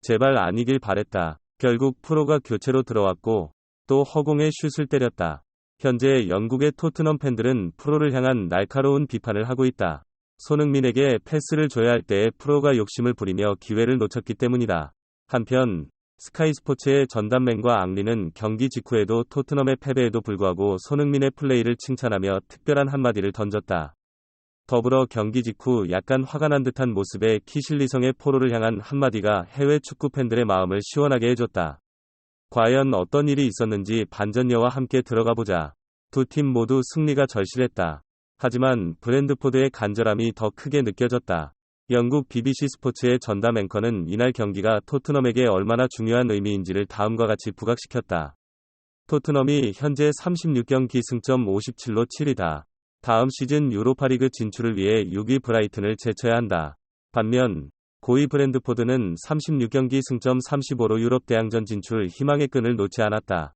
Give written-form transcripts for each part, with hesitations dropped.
제발 아니길 바랬다. 결국 프로가 교체로 들어왔고 또 허공에 슛을 때렸다. 현재 영국의 토트넘 팬들은 프로를 향한 날카로운 비판을 하고 있다. 손흥민에게 패스를 줘야 할 때에 프로가 욕심을 부리며 기회를 놓쳤기 때문이다. 한편 스카이 스포츠의 전담맨과 앙리는 경기 직후에도 토트넘의 패배에도 불구하고 손흥민의 플레이를 칭찬하며 특별한 한마디를 던졌다. 더불어 경기 직후 약간 화가 난 듯한 모습의 키실리성의 포로를 향한 한마디가 해외 축구 팬들의 마음을 시원하게 해줬다. 과연 어떤 일이 있었는지 반전여와 함께 들어가 보자. 두 팀 모두 승리가 절실했다. 하지만 브랜드포드의 간절함이 더 크게 느껴졌다. 영국 BBC 스포츠의 전담 앵커는 이날 경기가 토트넘에게 얼마나 중요한 의미인지를 다음과 같이 부각시켰다. 토트넘이 현재 36경기 승점 57로 7위다. 다음 시즌 유로파리그 진출을 위해 6위 브라이튼을 제쳐야 한다. 반면 고위 브랜드포드는 36경기 승점 35로 유럽 대항전 진출 희망의 끈을 놓지 않았다.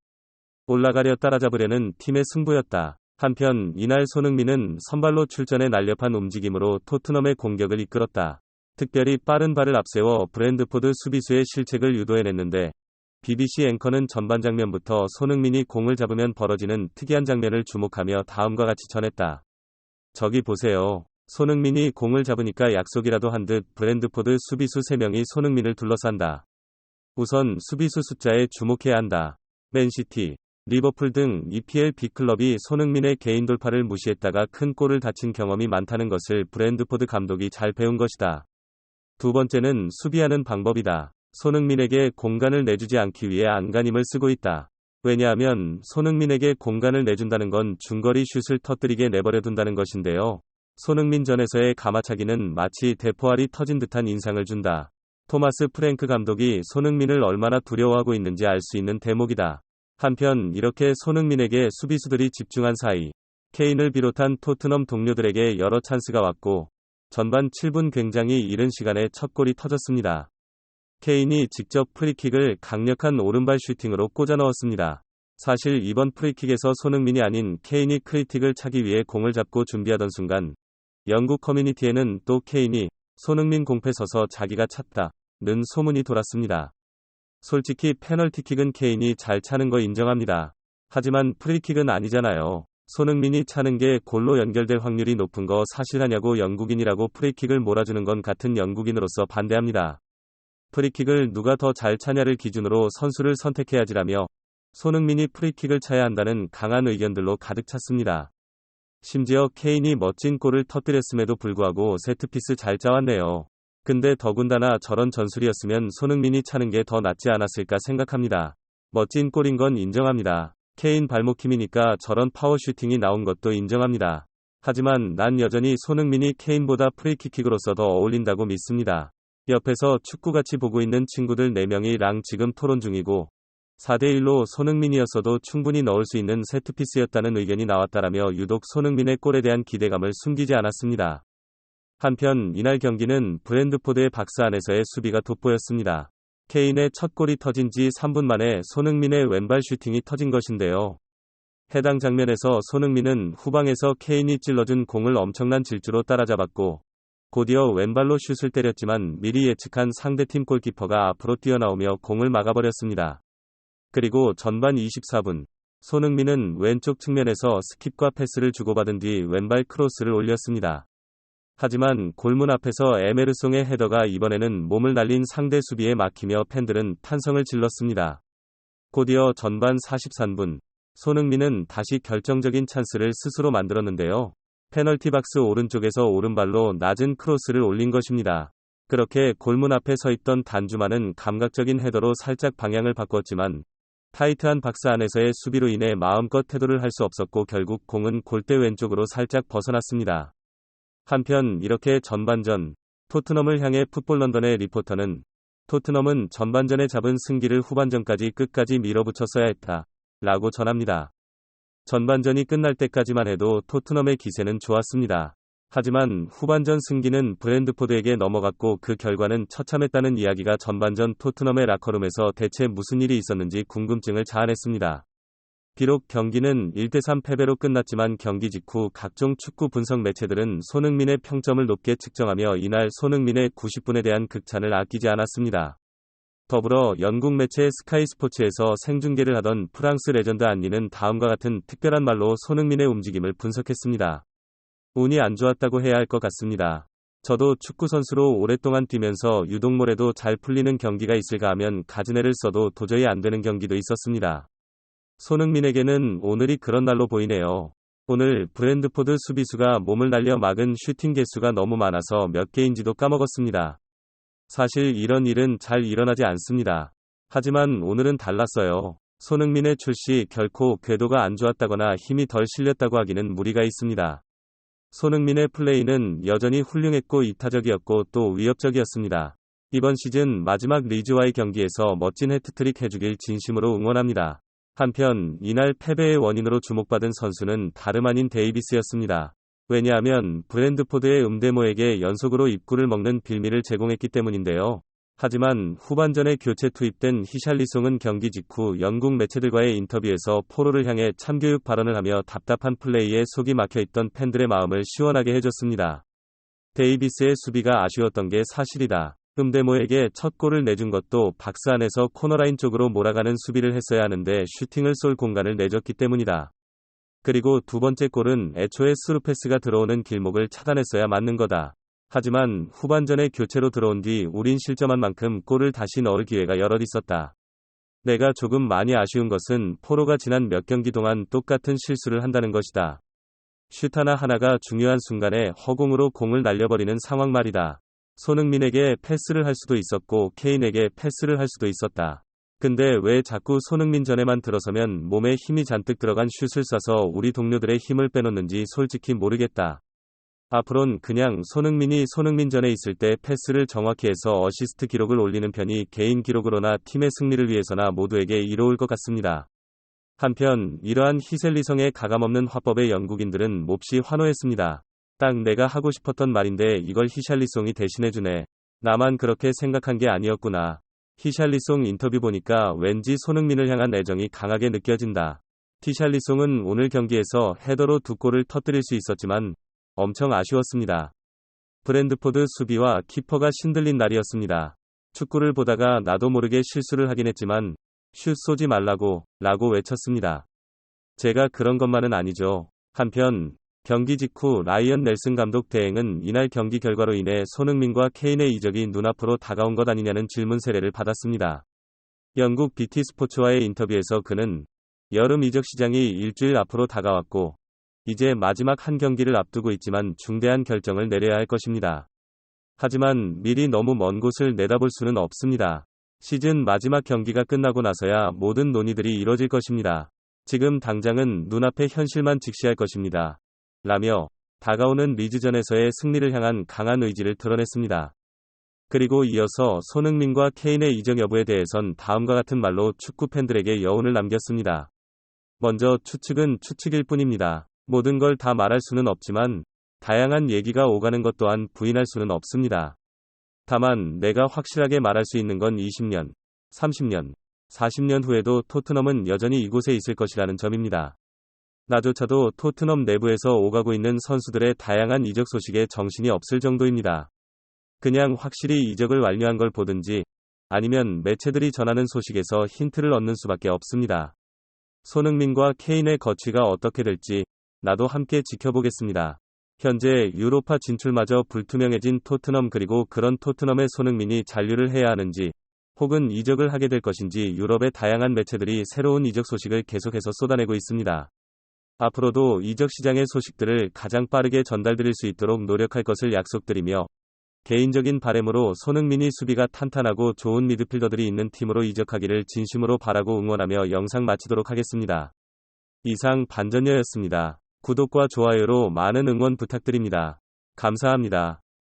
올라가려 따라잡으려는 팀의 승부였다. 한편 이날 손흥민은 선발로 출전해 날렵한 움직임으로 토트넘의 공격을 이끌었다. 특별히 빠른 발을 앞세워 브랜드포드 수비수의 실책을 유도해냈는데 BBC 앵커는 전반 장면부터 손흥민이 공을 잡으면 벌어지는 특이한 장면을 주목하며 다음과 같이 전했다. 저기 보세요. 손흥민이 공을 잡으니까 약속이라도 한 듯 브랜드포드 수비수 3명이 손흥민을 둘러싼다. 우선 수비수 숫자에 주목해야 한다. 맨시티, 리버풀 등 EPL 빅클럽이 손흥민의 개인 돌파를 무시했다가 큰 골을 다친 경험이 많다는 것을 브랜드포드 감독이 잘 배운 것이다. 두 번째는 수비하는 방법이다. 손흥민에게 공간을 내주지 않기 위해 안간힘을 쓰고 있다. 왜냐하면 손흥민에게 공간을 내준다는 건 중거리 슛을 터뜨리게 내버려둔다는 것인데요. 손흥민 전에서의 가마차기는 마치 대포알이 터진 듯한 인상을 준다. 토마스 프랭크 감독이 손흥민을 얼마나 두려워하고 있는지 알 수 있는 대목이다. 한편 이렇게 손흥민에게 수비수들이 집중한 사이 케인을 비롯한 토트넘 동료들에게 여러 찬스가 왔고 전반 7분 굉장히 이른 시간에 첫 골이 터졌습니다. 케인이 직접 프리킥을 강력한 오른발 슈팅으로 꽂아 넣었습니다. 사실 이번 프리킥에서 손흥민이 아닌 케인이 크리틱을 차기 위해 공을 잡고 준비하던 순간 영국 커뮤니티에는 또 케인이 손흥민 공패 서서 자기가 찼다는 소문이 돌았습니다. 솔직히 페널티킥은 케인이 잘 차는 거 인정합니다. 하지만 프리킥은 아니잖아요. 손흥민이 차는 게 골로 연결될 확률이 높은 거 사실하냐고 영국인이라고 프리킥을 몰아주는 건 같은 영국인으로서 반대합니다. 프리킥을 누가 더 잘 차냐를 기준으로 선수를 선택해야지라며 손흥민이 프리킥을 차야 한다는 강한 의견들로 가득 찼습니다. 심지어 케인이 멋진 골을 터뜨렸음에도 불구하고 세트피스 잘 짜왔네요. 근데 더군다나 저런 전술이었으면 손흥민이 차는 게 더 낫지 않았을까 생각합니다. 멋진 골인 건 인정합니다. 케인 발목 힘이니까 저런 파워 슈팅이 나온 것도 인정합니다. 하지만 난 여전히 손흥민이 케인보다 프리킥킥으로서 더 어울린다고 믿습니다. 옆에서 축구같이 보고 있는 친구들 4명이랑 지금 토론 중이고 4대1로 손흥민이었어도 충분히 넣을 수 있는 세트피스였다는 의견이 나왔다라며 유독 손흥민의 골에 대한 기대감을 숨기지 않았습니다. 한편 이날 경기는 브랜드포드의 박스 안에서의 수비가 돋보였습니다. 케인의 첫 골이 터진 지 3분 만에 손흥민의 왼발 슈팅이 터진 것인데요. 해당 장면에서 손흥민은 후방에서 케인이 찔러준 공을 엄청난 질주로 따라잡았고 곧이어 왼발로 슛을 때렸지만 미리 예측한 상대팀 골키퍼가 앞으로 뛰어나오며 공을 막아버렸습니다. 그리고 전반 24분 손흥민은 왼쪽 측면에서 스킵과 패스를 주고받은 뒤 왼발 크로스를 올렸습니다. 하지만 골문 앞에서 에메르송의 헤더가 이번에는 몸을 날린 상대 수비에 막히며 팬들은 탄성을 질렀습니다. 곧이어 전반 43분 손흥민은 다시 결정적인 찬스를 스스로 만들었는데요. 페널티 박스 오른쪽에서 오른발로 낮은 크로스를 올린 것입니다. 그렇게 골문 앞에 서 있던 단주마는 감각적인 헤더로 살짝 방향을 바꿨지만 타이트한 박스 안에서의 수비로 인해 마음껏 태도를 할 수 없었고 결국 공은 골대 왼쪽으로 살짝 벗어났습니다. 한편 이렇게 전반전 토트넘을 향해 풋볼 런던의 리포터는 토트넘은 전반전에 잡은 승기를 후반전까지 끝까지 밀어붙였어야 했다 라고 전합니다. 전반전이 끝날 때까지만 해도 토트넘의 기세는 좋았습니다. 하지만 후반전 승기는 브랜드포드에게 넘어갔고 그 결과는 처참했다는 이야기가 전반전 토트넘의 라커룸에서 대체 무슨 일이 있었는지 궁금증을 자아냈습니다. 비록 경기는 1대3 패배로 끝났지만 경기 직후 각종 축구 분석 매체들은 손흥민의 평점을 높게 측정하며 이날 손흥민의 90분에 대한 극찬을 아끼지 않았습니다. 더불어 영국 매체 스카이 스포츠에서 생중계를 하던 프랑스 레전드 안리는 다음과 같은 특별한 말로 손흥민의 움직임을 분석했습니다. 운이 안 좋았다고 해야 할 것 같습니다. 저도 축구 선수로 오랫동안 뛰면서 유독모레도 잘 풀리는 경기가 있을까 하면 가즈네를 써도 도저히 안 되는 경기도 있었습니다. 손흥민에게는 오늘이 그런 날로 보이네요. 오늘 브랜드포드 수비수가 몸을 날려 막은 슈팅 개수가 너무 많아서 몇 개인지도 까먹었습니다. 사실 이런 일은 잘 일어나지 않습니다. 하지만 오늘은 달랐어요. 손흥민의 출시 결코 궤도가 안 좋았다거나 힘이 덜 실렸다고 하기는 무리가 있습니다. 손흥민의 플레이는 여전히 훌륭했고 이타적이었고 또 위협적이었습니다. 이번 시즌 마지막 리즈와의 경기에서 멋진 해트트릭 해주길 진심으로 응원합니다. 한편 이날 패배의 원인으로 주목받은 선수는 다름 아닌 데이비스였습니다. 왜냐하면 브랜드포드의 음대모에게 연속으로 입구를 먹는 빌미를 제공했기 때문인데요. 하지만 후반전에 교체 투입된 히샬리송은 경기 직후 영국 매체들과의 인터뷰에서 포로를 향해 참교육 발언을 하며 답답한 플레이에 속이 막혀있던 팬들의 마음을 시원하게 해줬습니다. 데이비스의 수비가 아쉬웠던 게 사실이다. 음대모에게 첫 골을 내준 것도 박스 안에서 코너라인 쪽으로 몰아가는 수비를 했어야 하는데 슈팅을 쏠 공간을 내줬기 때문이다. 그리고 두 번째 골은 애초에 스루패스가 들어오는 길목을 차단했어야 맞는 거다. 하지만 후반전에 교체로 들어온 뒤 우린 실점한 만큼 골을 다시 넣을 기회가 여럿 있었다. 내가 조금 많이 아쉬운 것은 포로가 지난 몇 경기 동안 똑같은 실수를 한다는 것이다. 슛 하나하나가 중요한 순간에 허공으로 공을 날려버리는 상황 말이다. 손흥민에게 패스를 할 수도 있었고 케인에게 패스를 할 수도 있었다. 근데 왜 자꾸 손흥민 전에만 들어서면 몸에 힘이 잔뜩 들어간 슛을 쏴서 우리 동료들의 힘을 빼놓는지 솔직히 모르겠다. 앞으론 그냥 손흥민이 손흥민 전에 있을 때 패스를 정확히 해서 어시스트 기록을 올리는 편이 개인 기록으로나 팀의 승리를 위해서나 모두에게 이로울 것 같습니다. 한편 이러한 히샬리송의 가감없는 화법에 영국인들은 몹시 환호했습니다. 딱 내가 하고 싶었던 말인데 이걸 히샬리송이 대신해주네. 나만 그렇게 생각한 게 아니었구나. 히샬리송 인터뷰 보니까 왠지 손흥민을 향한 애정이 강하게 느껴진다. 히샬리송은 오늘 경기에서 헤더로 두 골을 터뜨릴 수 있었지만 엄청 아쉬웠습니다. 브랜드포드 수비와 키퍼가 신들린 날이었습니다. 축구를 보다가 나도 모르게 실수를 하긴 했지만 슛 쏘지 말라고 라고 외쳤습니다. 제가 그런 것만은 아니죠. 한편 경기 직후 라이언 넬슨 감독 대행은 이날 경기 결과로 인해 손흥민과 케인의 이적이 눈앞으로 다가온 것 아니냐는 질문 세례를 받았습니다. 영국 BT 스포츠와의 인터뷰에서 그는 여름 이적 시장이 일주일 앞으로 다가왔고 이제 마지막 한 경기를 앞두고 있지만 중대한 결정을 내려야 할 것입니다. 하지만 미리 너무 먼 곳을 내다볼 수는 없습니다. 시즌 마지막 경기가 끝나고 나서야 모든 논의들이 이뤄질 것입니다. 지금 당장은 눈앞의 현실만 직시할 것입니다. 라며 다가오는 리즈전에서의 승리를 향한 강한 의지를 드러냈습니다. 그리고 이어서 손흥민과 케인의 이적 여부에 대해선 다음과 같은 말로 축구 팬들에게 여운을 남겼습니다. 먼저 추측은 추측일 뿐입니다. 모든 걸 다 말할 수는 없지만 다양한 얘기가 오가는 것 또한 부인할 수는 없습니다. 다만 내가 확실하게 말할 수 있는 건 20년, 30년, 40년 후에도 토트넘은 여전히 이곳에 있을 것이라는 점입니다. 나조차도 토트넘 내부에서 오가고 있는 선수들의 다양한 이적 소식에 정신이 없을 정도입니다. 그냥 확실히 이적을 완료한 걸 보든지 아니면 매체들이 전하는 소식에서 힌트를 얻는 수밖에 없습니다. 손흥민과 케인의 거취가 어떻게 될지 나도 함께 지켜보겠습니다. 현재 유로파 진출마저 불투명해진 토트넘 그리고 그런 토트넘의 손흥민이 잔류를 해야 하는지 혹은 이적을 하게 될 것인지 유럽의 다양한 매체들이 새로운 이적 소식을 계속해서 쏟아내고 있습니다. 앞으로도 이적 시장의 소식들을 가장 빠르게 전달드릴 수 있도록 노력할 것을 약속드리며 개인적인 바람으로 손흥민이 수비가 탄탄하고 좋은 미드필더들이 있는 팀으로 이적하기를 진심으로 바라고 응원하며 영상 마치도록 하겠습니다. 이상 반전여였습니다. 구독과 좋아요로 많은 응원 부탁드립니다. 감사합니다.